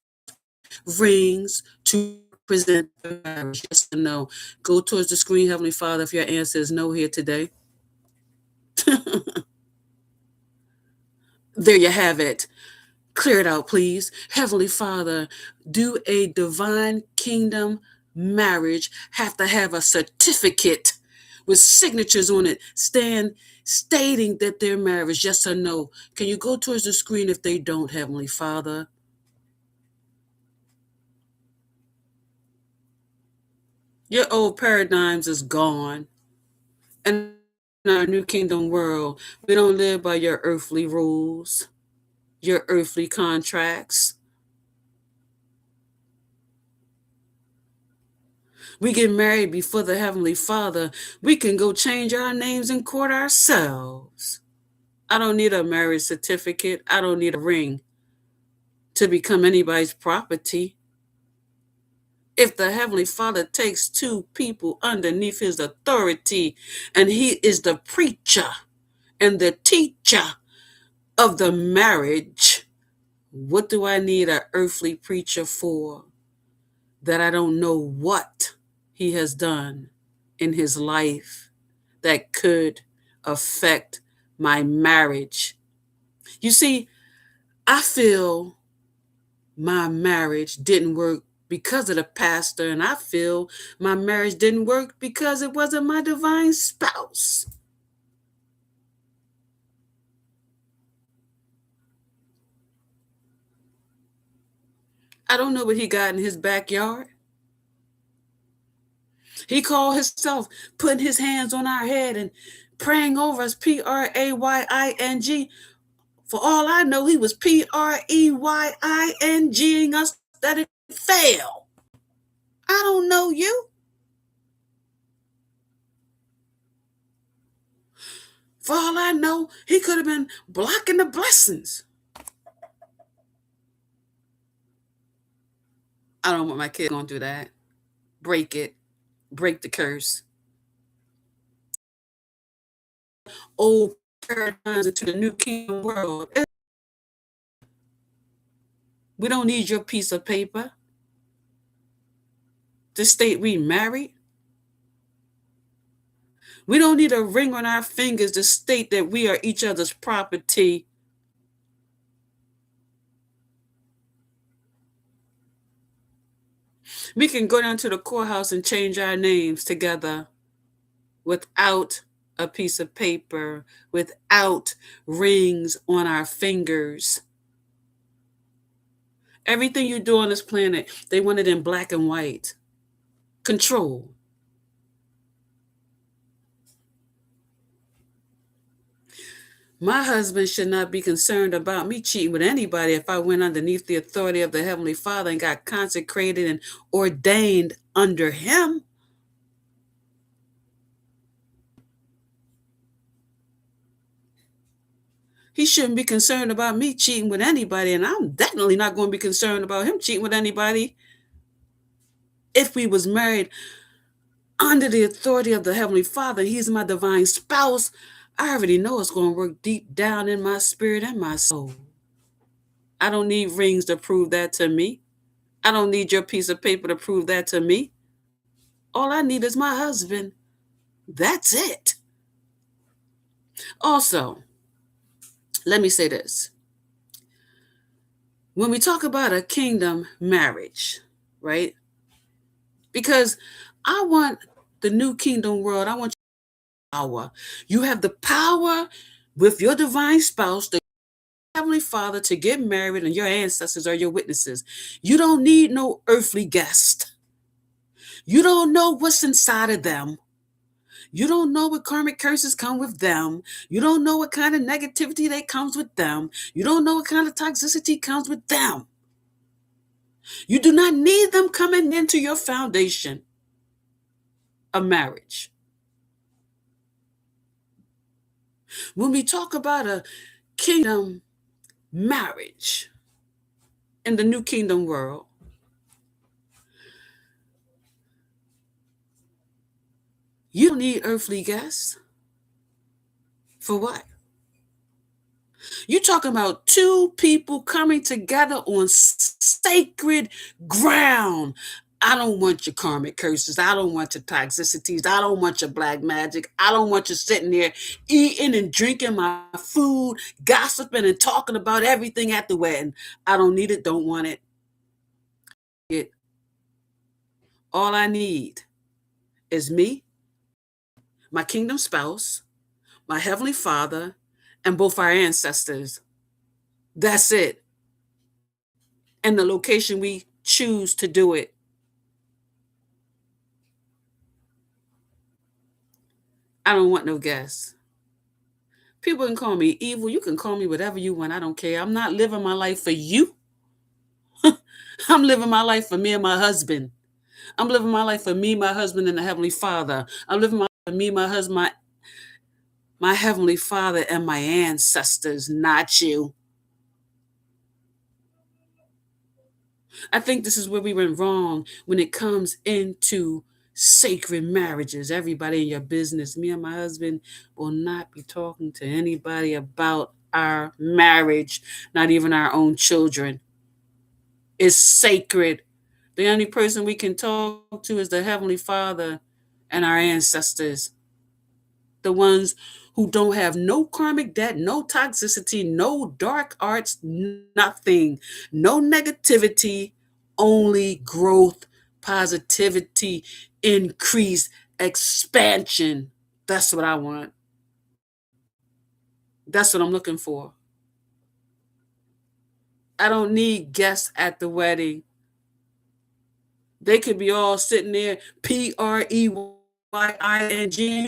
rings to present the marriage? Yes or no? Go towards the screen, Heavenly Father, if your answer is no here today. There you have it. Clear it out, please. Heavenly Father, do a divine kingdom marriage have to have a certificate with signatures on it stating that they're married? Yes or no? Can you go towards the screen if they don't, Heavenly Father? Your old paradigms is gone. And in our new kingdom world, we don't live by your earthly rules, your earthly contracts. We get married before the Heavenly Father. We can go change our names in court ourselves. I don't need a marriage certificate. I don't need a ring to become anybody's property. If the Heavenly Father takes two people underneath his authority and he is the preacher and the teacher of the marriage, what do I need an earthly preacher for that I don't know what he has done in his life that could affect my marriage? You see, I feel my marriage didn't work because of the pastor, and I feel my marriage didn't work because it wasn't my divine spouse. I don't know what he got in his backyard. He called himself putting his hands on our head and praying over us, Praying. For all I know, he was Preying us that it failed. I don't know you. For all I know, he could have been blocking the blessings. I don't want my kid going to do that. Break it. Break the curse. Old paradigms into the new kingdom world. We don't need your piece of paper to state we married. We don't need a ring on our fingers to state that we are each other's property. We can go down to the courthouse and change our names together without a piece of paper, without rings on our fingers. Everything you do on this planet, they want it in black and white. Control. My husband should not be concerned about me cheating with anybody if I went underneath the authority of the Heavenly Father and got consecrated and ordained under him. He shouldn't be concerned about me cheating with anybody, and I'm definitely not going to be concerned about him cheating with anybody if we was married under the authority of the Heavenly Father. He's my divine spouse. I already know it's going to work deep down in my spirit and my soul. I don't need rings to prove that to me. I don't need your piece of paper to prove that to me. All I need is my husband. That's it. Also, let me say this. When we talk about a kingdom marriage, right? Because I want the new kingdom world, I want power. You have the power with your divine spouse, the Heavenly Father, to get married, and your ancestors are your witnesses. You don't need no earthly guest. You don't know what's inside of them. You don't know what karmic curses come with them. You don't know what kind of negativity that comes with them. You don't know what kind of toxicity comes with them. You do not need them coming into your foundation of marriage. When we talk about a kingdom marriage in the new kingdom world, you don't need earthly guests. For what? You're talking about two people coming together on sacred ground. I don't want your karmic curses. I don't want your toxicities. I don't want your black magic. I don't want you sitting there eating and drinking my food, gossiping and talking about everything at the wedding. I don't need it. Don't want it. All I need is me, my kingdom spouse, my heavenly father, and both our ancestors. That's it. And the location we choose to do it. I don't want no guests. People can call me evil. You can call me whatever you want. I don't care. I'm not living my life for you. I'm living my life for me and my husband. I'm living my life for me, my husband, and the Heavenly Father. I'm living my life for me, my husband, my Heavenly Father, and my ancestors, not you. I think this is where we went wrong when it comes into sacred marriages. Everybody in your business. Me and my husband will not be talking to anybody about our marriage, not even our own children. It's sacred. The only person we can talk to is the Heavenly Father and our ancestors, the ones who don't have no karmic debt, no toxicity, no dark arts, nothing, no negativity, only growth, positivity, increase, expansion. That's what I want. That's what I'm looking for. I don't need guests at the wedding. They could be all sitting there, PREYING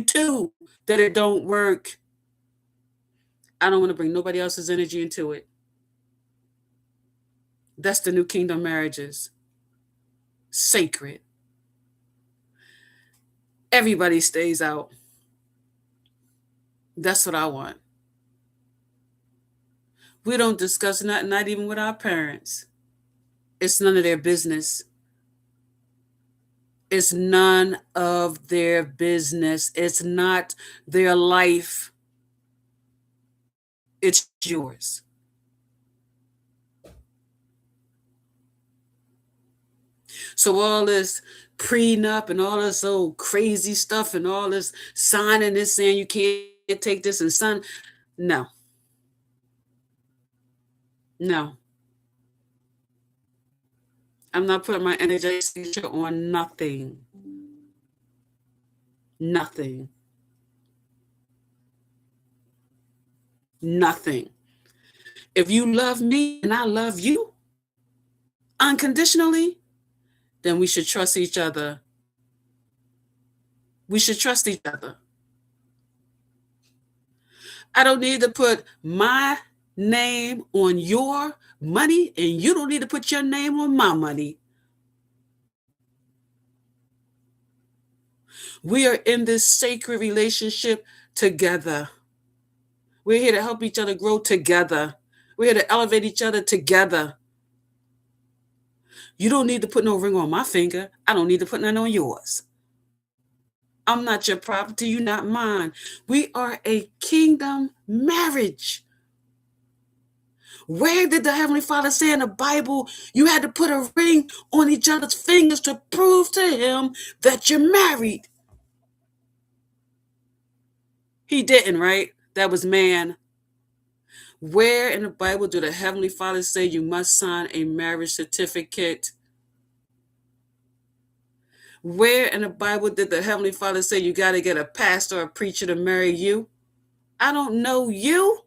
too, that it don't work. I don't want to bring nobody else's energy into it. That's the new kingdom marriages. Sacred. Everybody stays out. That's what I want. We don't discuss nothing, not even with our parents. It's none of their business. It's none of their business. It's not their life. It's yours. So all this prenup and all this old crazy stuff and all this signing this saying you can't take this and sign. No. No. I'm not putting my energetic signature on nothing. Nothing. Nothing. If you love me and I love you unconditionally, then we should trust each other. We should trust each other. I don't need to put my name on your money, and you don't need to put your name on my money. We are in this sacred relationship together. We're here to help each other grow together. We're here to elevate each other together. You don't need to put no ring on my finger. I don't need to put none on yours. I'm not your property. You're not mine. We are a kingdom marriage. Where did the Heavenly Father say in the Bible you had to put a ring on each other's fingers to prove to Him that you're married? He didn't, right? That was man. Where in the Bible do the Heavenly Father say you must sign a marriage certificate? Where in the Bible did the Heavenly Father say you got to get a pastor or a preacher to marry you? I don't know you.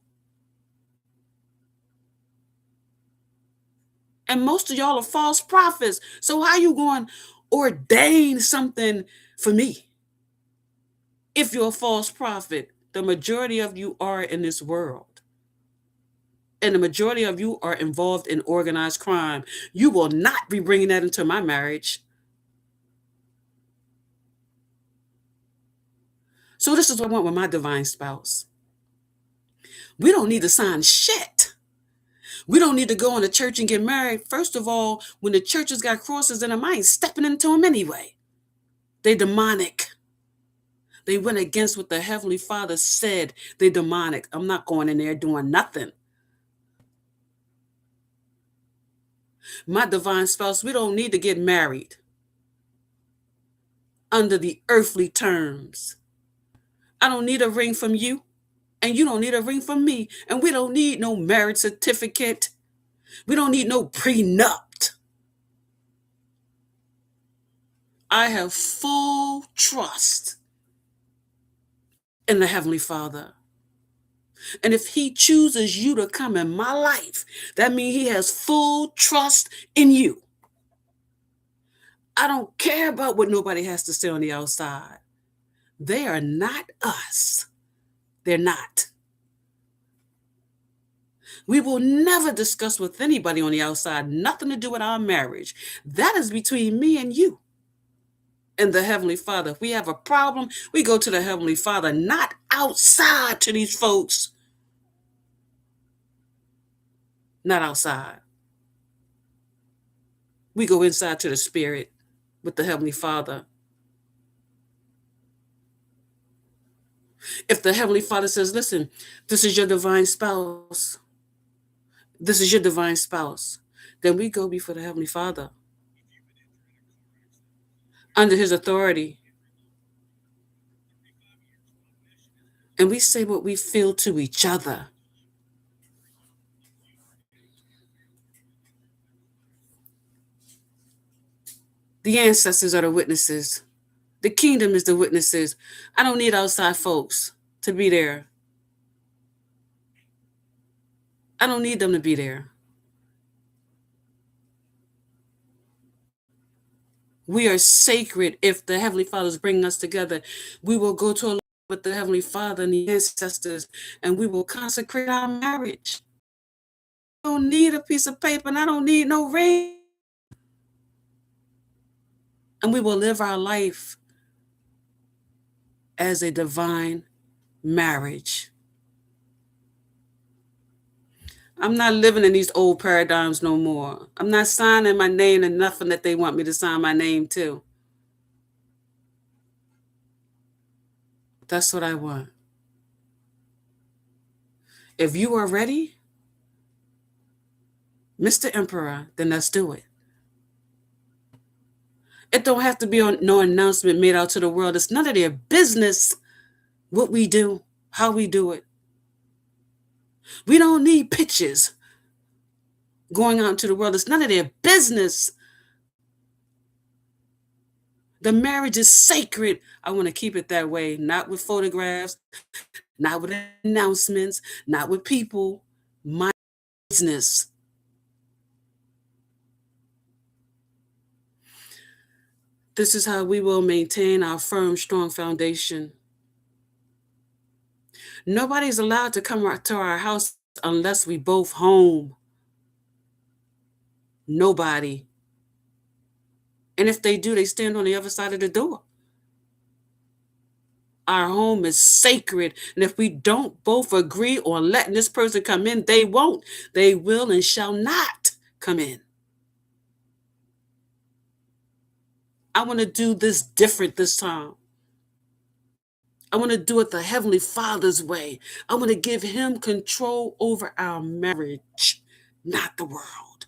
And most of y'all are false prophets. So how you going to ordain something for me? If you're a false prophet, the majority of you are in this world, and the majority of you are involved in organized crime, you will not be bringing that into my marriage. So this is what I want with my divine spouse. We don't need to sign shit. We don't need to go in the church and get married. First of all, when the churches got crosses in them, I ain't stepping into them anyway. They demonic. They went against what the Heavenly Father said. They demonic. I'm not going in there doing nothing. My divine spouse, we don't need to get married under the earthly terms. I don't need a ring from you, and you don't need a ring from me, and we don't need no marriage certificate. We don't need no prenup. I have full trust in the Heavenly Father. And if he chooses you to come in my life, that means he has full trust in you. I don't care about what nobody has to say on the outside. They are not us. They're not. We will never discuss with anybody on the outside, nothing to do with our marriage. That is between me and you and the Heavenly Father. If we have a problem, we go to the Heavenly Father, not outside to these folks. Not outside. We go inside to the Spirit with the Heavenly Father. If the Heavenly Father says, listen, this is your divine spouse, this is your divine spouse, then we go before the Heavenly Father under his authority. And we say what we feel to each other. The ancestors are the witnesses. The kingdom is the witnesses. I don't need outside folks to be there. I don't need them to be there. We are sacred. If the Heavenly Father is bringing us together, we will go to a with the Heavenly Father and the ancestors, and we will consecrate our marriage. I don't need a piece of paper, and I don't need no ring. And we will live our life as a divine marriage. I'm not living in these old paradigms no more. I'm not signing my name to nothing that they want me to sign my name to. That's what I want. If you are ready, Mr. Emperor, then let's do it. It don't have to be no announcement made out to the world. It's none of their business what we do, how we do it. We don't need pictures going out into the world. It's none of their business. The marriage is sacred. I want to keep it that way, not with photographs, not with announcements, not with people. My business. This is how we will maintain our firm, strong foundation. Nobody's allowed to come to our house unless we both home. Nobody. And if they do, they stand on the other side of the door. Our home is sacred. And if we don't both agree on letting this person come in, they won't. They will and shall not come in. I want to do this different this time. I want to do it the Heavenly Father's way. I want to give him control over our marriage, not the world.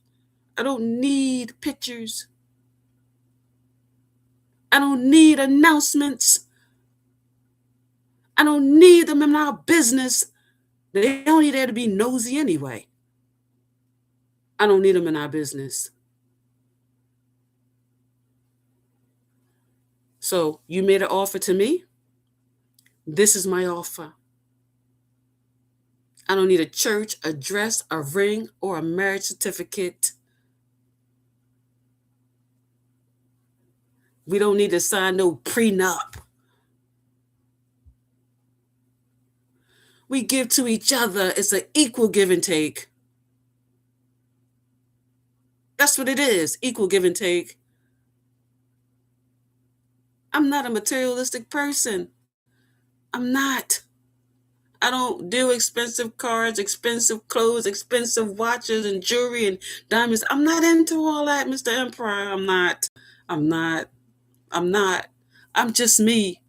I don't need pictures. I don't need announcements. I don't need them in our business. They only there to be nosy anyway. I don't need them in our business. So you made an offer to me. This is my offer. I don't need a church, a dress, a ring, or a marriage certificate. We don't need to sign no prenup. We give to each other. It's an equal give and take. That's what it is, equal give and take. I'm not a materialistic person. I'm not. I don't do expensive cars, expensive clothes, expensive watches and jewelry and diamonds. I'm not into all that, Mr. Emperor. I'm not. I'm not. I'm not. I'm just me.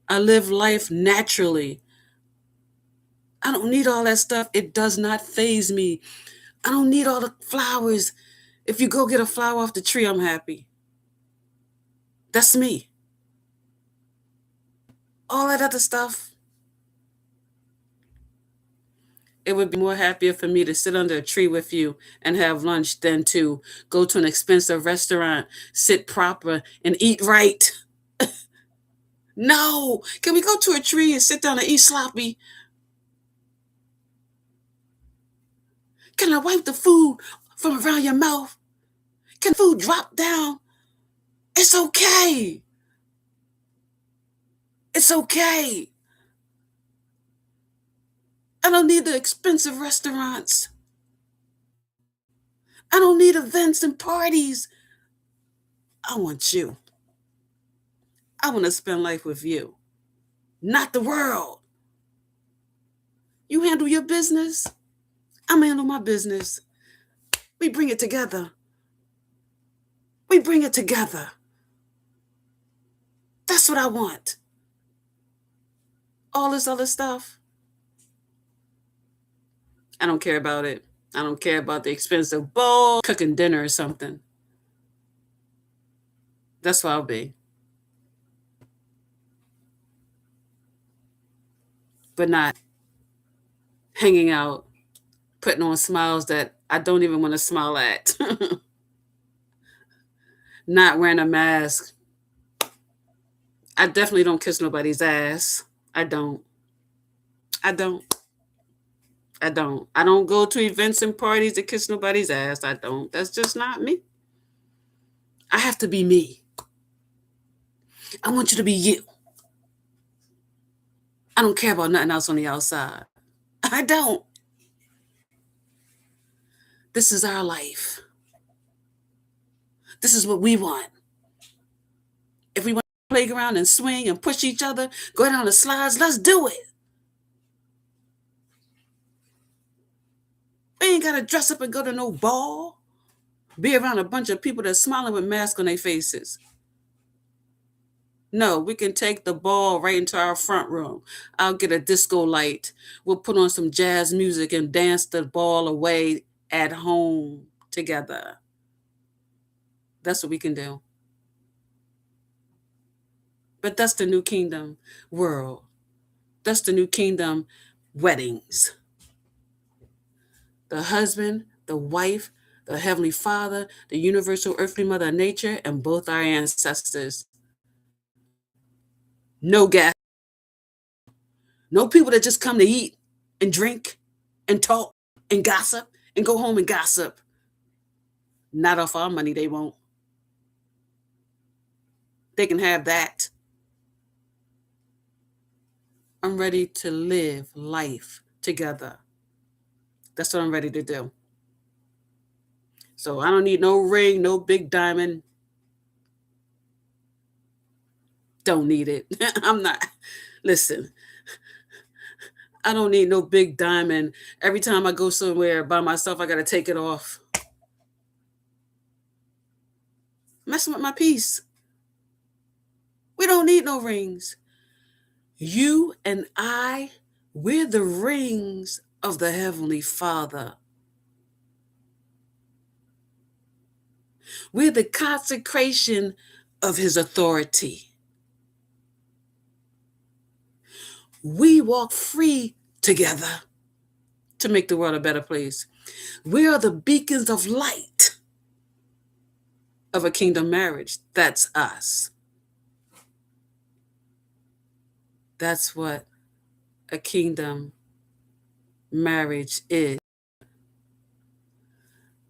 I live life naturally. I don't need all that stuff. It does not faze me. I don't need all the flowers. If you go get a flower off the tree, I'm happy. That's me. All that other stuff, it would be more happier for me to sit under a tree with you and have lunch than to go to an expensive restaurant, sit proper, and eat right. No. Can we go to a tree and sit down and eat sloppy? Can I wipe the food from around your mouth? Can food drop down? It's okay. It's okay. I don't need the expensive restaurants. I don't need events and parties. I want you. I want to spend life with you, not the world. You handle your business. I'm handle my business. We bring it together. We bring it together. That's what I want. All this other stuff, I don't care about it. I don't care about the expensive bowl, cooking dinner or something. That's what I'll be. But not hanging out, putting on smiles that I don't even want to smile at. Not wearing a mask. I definitely don't kiss nobody's ass. I don't. I don't. I don't. I don't go to events and parties to kiss nobody's ass. I don't. That's just not me. I have to be me. I want you to be you. I don't care about nothing else on the outside. I don't. This is our life. This is what we want. If we want to play around and swing and push each other, go down the slides, let's do it. We ain't got to dress up and go to no ball. Be around a bunch of people that's smiling with masks on their faces. No, we can take the ball right into our front room. I'll get a disco light. We'll put on some jazz music and dance the ball away at home together. That's what we can do. But that's the new kingdom world. That's the new kingdom weddings. The husband, the wife, the Heavenly Father, the universal earthly mother nature, and both our ancestors. No gas. No people that just come to eat and drink and talk and gossip and go home and gossip. Not off our money, they won't. They can have that. I'm ready to live life together. That's what I'm ready to do. So I don't need no ring, no big diamond. Don't need it. I'm not. Listen, I don't need no big diamond. Every time I go somewhere by myself, I got to take it off. Messing with my peace. We don't need no rings. You and I, we're the rings of the Heavenly Father. We're the consecration of His authority. We walk free together to make the world a better place. We are the beacons of light of a kingdom marriage. That's us. That's what a kingdom marriage is.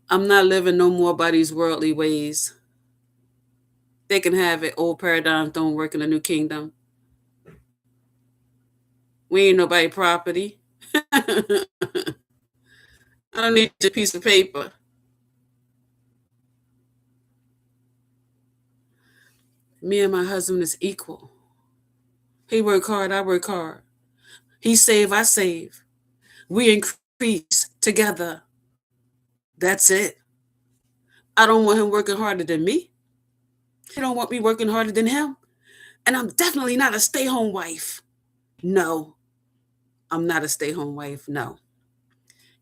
I'm not living no more by these worldly ways. They can have it. Old paradigms don't work in the new kingdom. We ain't nobody property. I don't need a piece of paper. Me and my husband is equal. He work hard, I work hard. He save, I save. We increase together. That's it. I don't want him working harder than me. He don't want me working harder than him. And I'm definitely not a stay-home wife. No, I'm not a stay-home wife. No.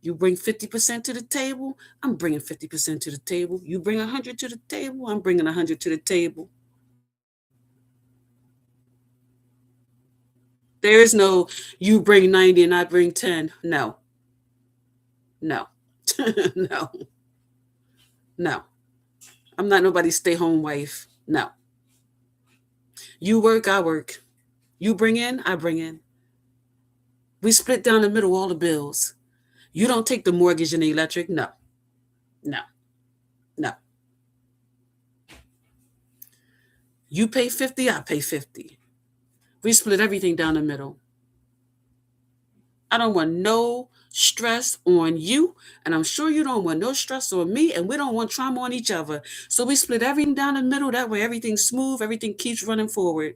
You bring 50% to the table, I'm bringing 50% to the table. You bring 100 to the table, I'm bringing 100 to the table. There is no you bring 90 and I bring 10. No. No. No. No. I'm not nobody's stay-home wife. No. You work, I work. You bring in, I bring in. We split down the middle all the bills. You don't take the mortgage and the electric. No. No. No. You pay 50, I pay 50. We split everything down the middle. I don't want no stress on you, and I'm sure you don't want no stress on me, and we don't want trauma on each other. So we split everything down the middle. That way everything's smooth, everything keeps running forward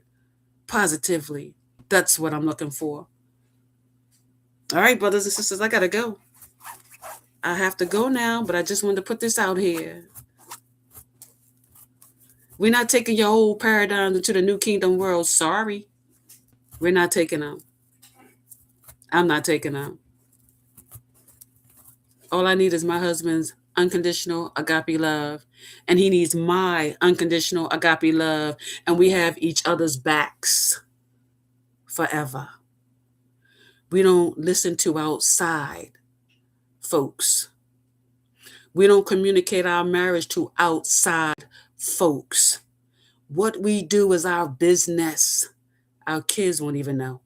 positively. That's what I'm looking for. All right, brothers and sisters, I gotta go. I have to go now, but I just wanted to put this out here. We're not taking your whole paradigm into the new kingdom world. Sorry. We're not taking them. I'm not taking them. All I need is my husband's unconditional agape love, and he needs my unconditional agape love, and we have each other's backs forever. We don't listen to outside folks. We don't communicate our marriage to outside folks. What we do is our business. Our kids won't even know.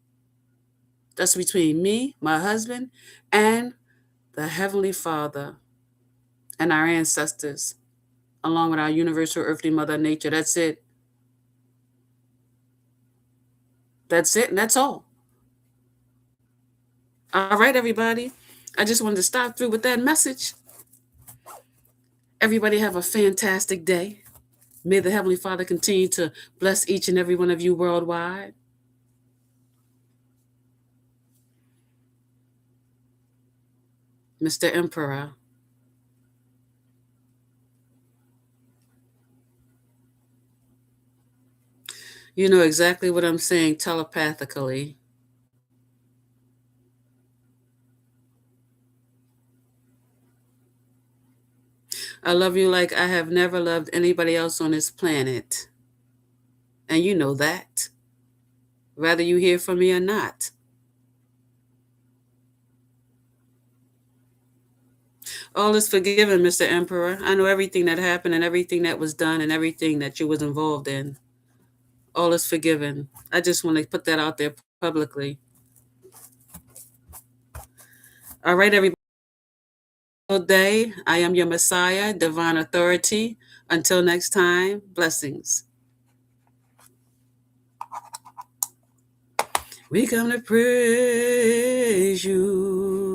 That's between me, my husband, and the Heavenly Father and our ancestors, along with our universal earthly mother nature. That's it. That's it, and that's all. All right, everybody. I just wanted to stop through with that message. Everybody have a fantastic day. May the Heavenly Father continue to bless each and every one of you worldwide. Mr. Emperor. You know exactly what I'm saying telepathically. I love you like I have never loved anybody else on this planet. And you know that, whether you hear from me or not. All is forgiven, Mr. Emperor. I know everything that happened and everything that was done and everything that you was involved in. All is forgiven. I just want to put that out there publicly. All right, everybody. Day. I am your Messiah, divine authority. Until next time, blessings. We come to praise you.